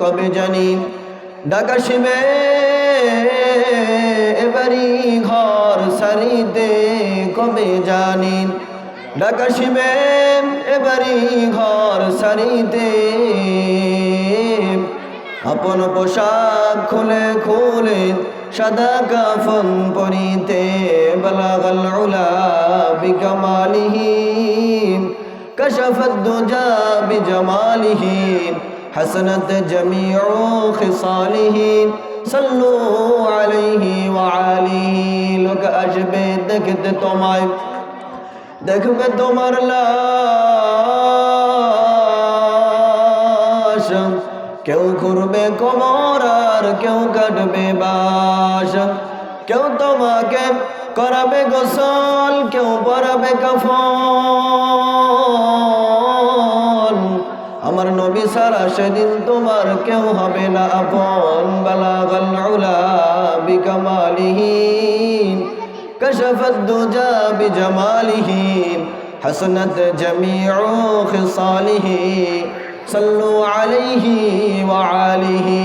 কবে জানি ঢাকা শিবে এবারি ঘর সারিতে কবে জানি ঢাকা শিবে এবারি ঘর সারিতে আপন পোশাক খুলে খুলে সাদা কাফন পরিতে বালাগাল উলা বিকামালিহি কাশাফাদ দুজা বিজামালিহি حسنت جميع خصاله صلوا عليه وعليه লোক আসবে দেখতে তোমায় দেখবে তোমার লাশ কেউ করবে কোমর আর কেউ কাটবে বাস কেউ তোমাকে করাবে গোসল কেউ পরাবে কাফন আমার নবী সারা সেদিন তোমার কেউ হবে না আপন বালাগাল উলা বিকামালিহি কাশাফাদ দুজা বিজামালিহি হাসনাত জামিউ খিসালিহি সাল্লু আলাইহি ওয়া আলিহি